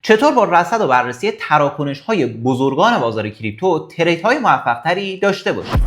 چطور با رصد و بررسی تراکنش‌های بزرگان بازار کریپتو تریدهای موفق‌تری داشته باشید؟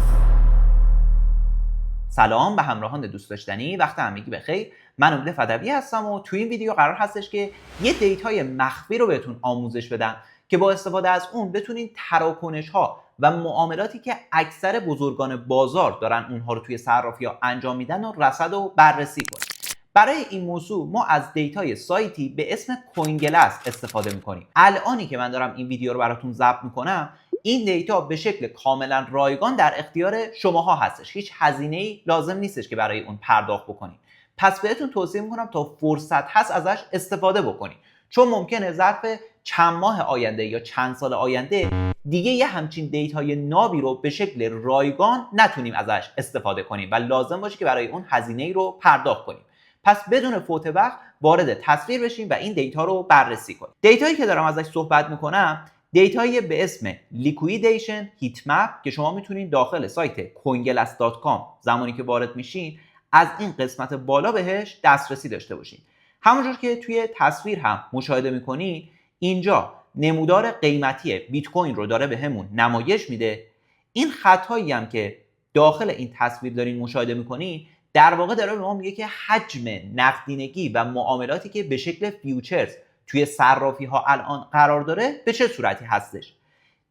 سلام به همراهان دوست داشتنی، وقت همگی بخیر. من امید فدوی هستم و تو این ویدیو قرار هستش که یه دیتای مخفی رو بهتون آموزش بدم که با استفاده از اون بتونین تراکنش‌ها و معاملاتی که اکثر بزرگان بازار دارن اونها رو توی صرافی‌ها انجام میدن و رصد و بررسی کنید. برای این موضوع ما از دیتای سایتی به اسم کوینگلس استفاده میکنیم. الانی که من دارم این ویدیو رو براتون ضبط میکنم، این دیتا به شکل کاملا رایگان در اختیار شماها هستش. هیچ هزینه‌ای لازم نیستش که برای اون پرداخت بکنید. پس بهتون توصیه میکنم تا فرصت هست ازش استفاده بکنید، چون ممکنه ظرف چند ماه آینده یا چند سال آینده دیگه یه همچین دیتای نابی رو به شکل رایگان نتونیم ازش استفاده کنیم و لازم باشه که برای اون هزینه‌ای رو پرداخت کنیم. پس بدون فوت وقت وارد تصویر بشیم و این دیتا رو بررسی کنیم. دیتایی که دارم ازش صحبت میکنم دیتایی به اسم لیکویدیشن هیت مپ که شما میتونید داخل سایت coinglass.com زمانی که وارد میشین از این قسمت بالا بهش دسترسی داشته باشین. همونجور که توی تصویر هم مشاهده میکنید، اینجا نمودار قیمتی بیت کوین رو داره بهمون نمایش میده. این خطایی هم که داخل این تصویر دارین مشاهده میکنید در واقع داره به ما میگه که حجم نقدینگی و معاملاتی که به شکل فیوچرز توی صرافی ها الان قرار داره به چه صورتی هستش.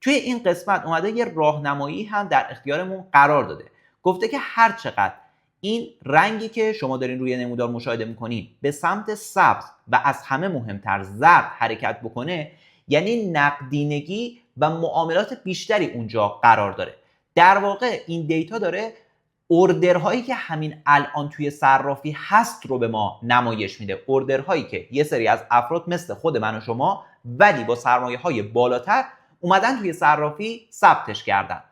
توی این قسمت اومده یه راهنمایی هم در اختیارمون قرار داده. گفته که هر چقدر این رنگی که شما دارین روی نمودار مشاهده میکنین به سمت سبز و از همه مهمتر زرد حرکت بکنه، یعنی نقدینگی و معاملات بیشتری اونجا قرار داره. در واقع این دیتا داره اوردرهایی که همین الان توی صرافی هست رو به ما نمایش میده. اوردرهایی که یه سری از افراد مثل خود من و شما ولی با سرمایه‌های بالاتر اومدن توی صرافی ثبتش کردن.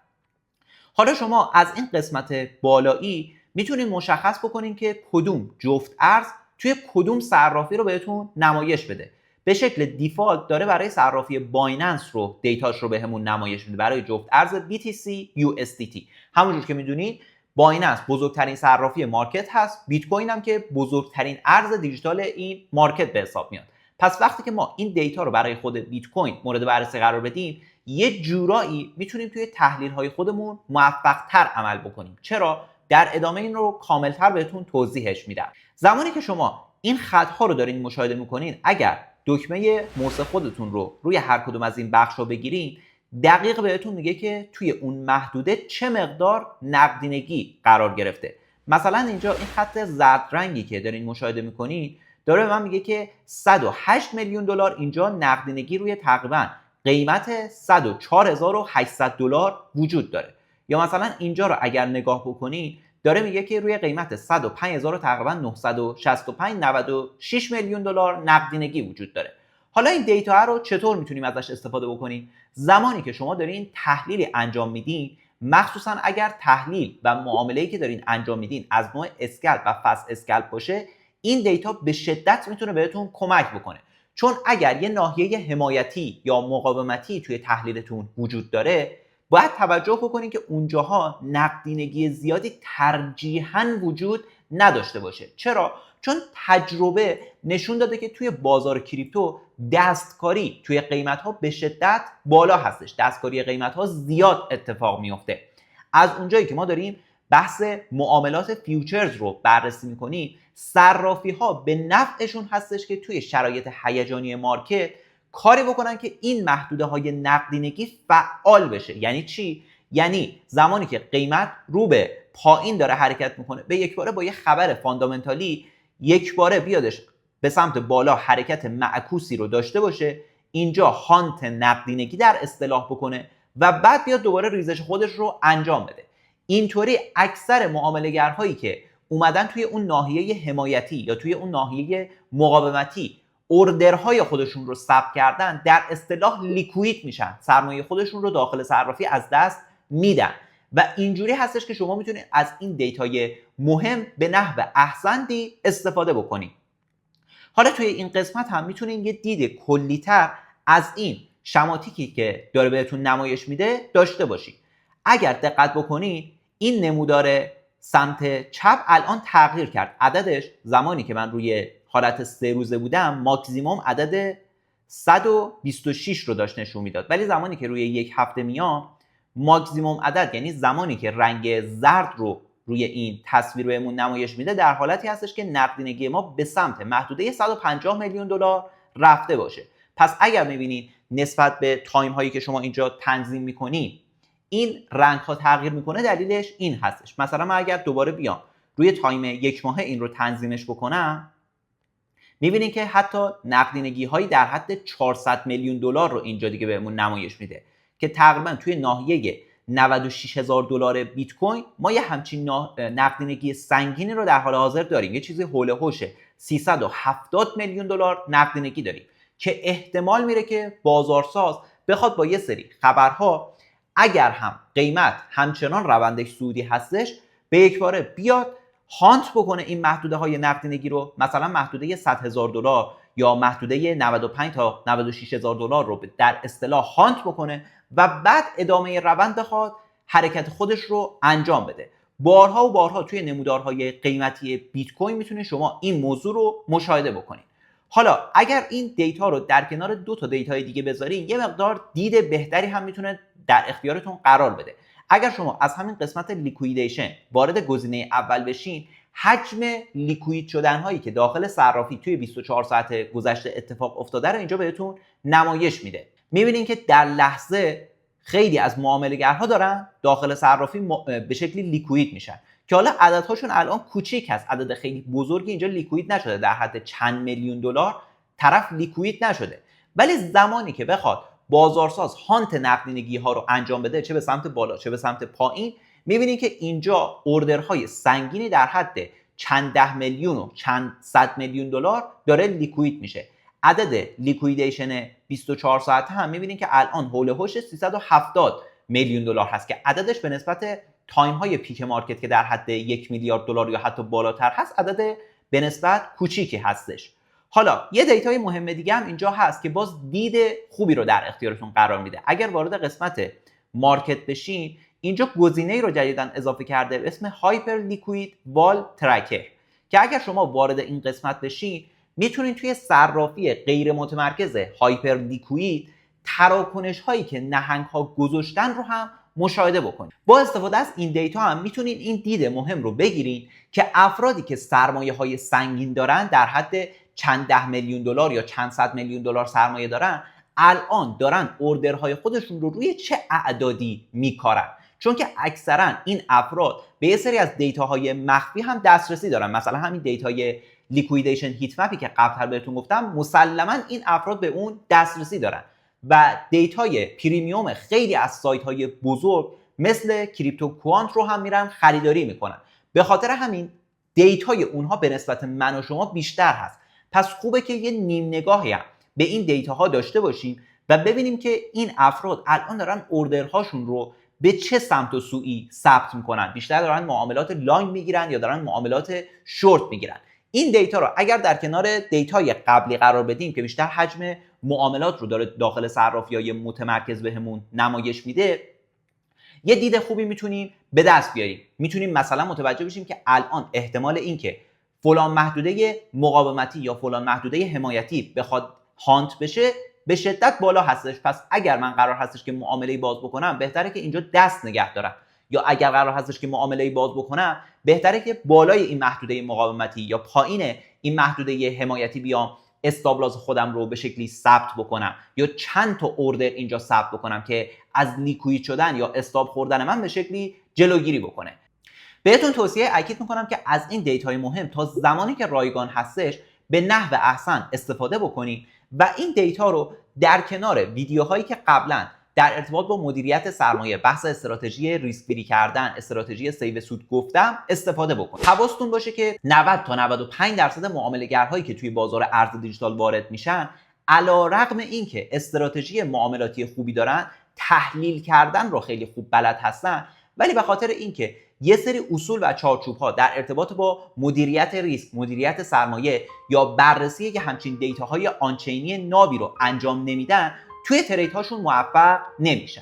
حالا شما از این قسمت بالایی میتونید مشخص بکنین که کدوم جفت ارز توی کدوم صرافی رو بهتون نمایش بده. به شکل دیفالت داره برای صرافی بایننس رو دیتاش رو بهمون نمایش میده برای جفت ارز BTC USDT. همونجور که میدونید بایننس بزرگترین صرافی مارکت هست، بیت کوین هم که بزرگترین ارز دیجیتال این مارکت به حساب میاد. پس وقتی که ما این دیتا رو برای خود بیت کوین مورد بررسی قرار بدیم، یه جورایی میتونیم توی تحلیل های خودمون موفق‌تر عمل بکنیم. چرا؟ در ادامه این رو کاملتر بهتون توضیحش میدم. زمانی که شما این خط‌ها رو دارین مشاهده میکنین، اگر دکمه موس خودتون رو روی هر کدوم از این بخش‌ها بگیرین، دقیق بهتون میگه که توی اون محدوده چه مقدار نقدینگی قرار گرفته. مثلا اینجا این خط زرد رنگی که دارین مشاهده میکنین داره به من میگه که 108 میلیون دلار اینجا نقدینگی روی تقریبا قیمت 104800 دلار وجود داره. یا مثلا اینجا رو اگر نگاه بکنین داره میگه که روی قیمت 105000 تقریبا 965 96 میلیون دلار نقدینگی وجود داره. حالا این دیتا رو چطور میتونیم ازش استفاده بکنیم؟ زمانی که شما دارین تحلیلی انجام میدین، مخصوصا اگر تحلیل و معامله‌ای که دارین انجام میدین از نوع اسکلپ و فست اسکلپ باشه، این دیتا به شدت میتونه بهتون کمک بکنه. چون اگر یه ناحیه حمایتی یا مقاومتی توی تحلیلتون وجود داره، باید توجه بکنین که اونجاها نقدینگی زیادی ترجیحاً وجود نداشته باشه. چرا؟ چون تجربه نشون داده که توی بازار کریپتو دستکاری توی قیمت‌ها به شدت بالا هستش. دستکاری قیمت‌ها زیاد اتفاق میفته. از اونجایی که ما داریم بحث معاملات فیوچرز رو بررسی می‌کنیم، صرافی‌ها به نفعشون هستش که توی شرایط هیجانی مارکت کاری بکنن که این محدوده‌های نقدینگی فعال بشه. یعنی چی؟ یعنی زمانی که قیمت رو به پایین داره حرکت میکنه، به یک باره با یه خبر فاندامنتالی یک باره بیادش به سمت بالا حرکت معکوسی رو داشته باشه، اینجا هانت نقدینگی در اصطلاح بکنه و بعد بیاد دوباره ریزش خودش رو انجام بده. اینطوری اکثر معامله‌گرهایی که اومدن توی اون ناحیه حمایتی یا توی اون ناحیه مقاومتی اوردرهای خودشون رو ثبت کردن، در اصطلاح لیکوید میشن، سرمایه خودشون رو داخل صرافی از دست میدن و اینجوری هستش که شما میتونید از این دیتای مهم به نحو احسنی استفاده بکنید. حالا توی این قسمت هم میتونید یه دید کلی‌تر از این شماتیکی که داره بهتون نمایش میده داشته باشید. اگر دقت بکنید این نمودار سمت چپ الان تغییر کرد. عددش زمانی که من روی حالت 3 روزه بودم ماکسیموم عدد 126 رو داشت نشون میداد، ولی زمانی که روی یک هفته میام ماکسیموم عدد، یعنی زمانی که رنگ زرد رو روی این تصویر بهمون نمایش میده، در حالتی هستش که نقدینگی ما به سمت محدوده 150 میلیون دلار رفته باشه. پس اگر میبینید نسبت به تایم هایی که شما اینجا تنظیم میکنید این رنگ ها تغییر میکنه، دلیلش این هستش. مثلا من اگر دوباره بیام روی تایم یک ماهه این رو تنظیمش بکنم، میبینید که حتی نقدینگی هایی در حد 400 میلیون دلار رو اینجا دیگه بهمون نمایش میده که تقریبا توی ناحیه 96,000 دلار بیت کوین ما یه همچین نقدینگی سنگینی رو در حال حاضر داریم. یه چیزی حول و حوش 370 میلیون دلار نقدینگی داریم که احتمال میره که بازارساز بخواد با یه سری خبرها، اگر هم قیمت همچنان روندش سعودی هستش، به یک باره بیاد هانت بکنه این محدوده های نقدینگی رو، مثلا محدوده 100,000 دلار یا محدوده 95 تا 96,000 دلار رو در اصطلاح هانت بکنه و بعد ادامه روند بخواد حرکت خودش رو انجام بده. بارها و بارها توی نمودارهای قیمتی بیت کوین میتونید شما این موضوع رو مشاهده بکنید. حالا اگر این دیتا رو در کنار دو تا دیتای دیگه بذارین، یه مقدار دید بهتری هم میتونه در اختیارتون قرار بده. اگر شما از همین قسمت لیکویدیشن وارد گزینه اول بشین، حجم لیکوید شدن هایی که داخل صرافی توی 24 ساعت گذشته اتفاق افتاده رو اینجا بهتون نمایش میده. میبینین که در لحظه خیلی از معامله‌گرها دارن داخل صرافی به شکلی لیکوید میشن که حالا عددهاشون الان کوچیک هست، عدد خیلی بزرگی اینجا لیکوید نشده، در حد چند میلیون دلار طرف لیکوید نشده. ولی زمانی که بخواد بازارساز هانت نقدینگی ها رو انجام بده، چه به سمت بالا چه به سمت پایین، میبینید که اینجا اوردرهای سنگینی در حد چند ده میلیون و چند صد میلیون دلار داره لیکوید میشه. عدد لیکویدیشن 24 ساعته هم میبینید که الان حول و حوش 370 میلیون دلار هست که عددش به نسبت تایم های پیک مارکت که در حد 1 میلیارد دلار یا حتی بالاتر هست، عدد به نسبت کوچیکی هستش. حالا یه دیتای مهم دیگه هم اینجا هست که باز دید خوبی رو در اختیارتون قرار میده. اگر وارد قسمت مارکت بشین، اینجا گزینه‌ای رو جدیداً اضافه کرده به اسم هایپر لیکوید وال ترکر که اگر شما وارد این قسمت بشین میتونید توی صرافی غیر متمرکز هایپر لیکوید تراکنش هایی که نهنگ ها گذاشتن رو هم مشاهده بکنید. با استفاده از این دیتا هم میتونید این دید مهم رو بگیرید که افرادی که سرمایه های سنگین دارن، در حد چند ده میلیون دلار یا چند صد میلیون دلار سرمایه دارن، الان دارن اوردرهای خودشون رو روی چه اعدادی میکارن، چون که اکثرا این افراد به یه سری از دیتاهای مخفی هم دسترسی دارن. مثلا همین دیتای لیکویدیشن هیت مپی که قبلا بهتون گفتم، مسلما این افراد به اون دسترسی دارن و دیتای پریمیوم خیلی از سایت های بزرگ مثل کریپتو کوانت رو هم میرن خریداری میکنن. به خاطر همین دیتای اونها به نسبت من و شما بیشتر هست. پس خوبه که یه نیم نگاهی هم به این دیتاها داشته باشیم و ببینیم که این افراد الان دارن اوردرهاشون رو به چه سمت و سویی ثبت میکنن، بیشتر دارن معاملات لانگ میگیرن یا دارن معاملات شورت میگیرن. این دیتا رو اگر در کنار دیتای قبلی قرار بدیم که بیشتر حجم معاملات رو داره داخل صرافی‌های متمرکز بهمون نمایش میده، یه دید خوبی میتونیم به دست بیاریم. میتونیم مثلا متوجه بشیم که الان احتمال این که فلان محدوده مقاومتی یا فلان محدوده حمایتی بخواد هانت بشه به شدت بالا هستش. پس اگر من قرار هستش که معامله باز بکنم، بهتره که اینجا دست نگه دارم، یا اگر قرار هستش که معامله باز بکنم، بهتره که بالای این محدوده مقاومتی یا پایین این محدوده حمایتی بیام استابلاز خودم رو به شکلی ثبت بکنم یا چند تا اوردر اینجا ثبت بکنم که از لیکوید شدن یا استاب خوردن من به شکلی جلوگیری بکنه. بهتون توصیه اکید میکنم که از این دیتاهای مهم تا زمانی که رایگان هستش به نحو احسن استفاده بکنید و این دیتا رو در کنار ویدیوهایی که قبلا در ارتباط با مدیریت سرمایه، بحث استراتژی ریسک فری کردن، استراتژی سیو سود گفتم، استفاده بکنید. حواستون باشه که 90 تا 95% معامله‌گرهایی که توی بازار ارز دیجیتال وارد میشن، علیرغم اینکه استراتژی معاملاتی خوبی دارن، تحلیل کردن رو خیلی خوب بلد هستن، ولی به خاطر اینکه یه سری اصول و چارچوب‌ها در ارتباط با مدیریت ریسک، مدیریت سرمایه یا بررسی که همچین دیتاهای آنچینی نابی رو انجام نمیدن، توی تریدهاشون موفق نمیشن.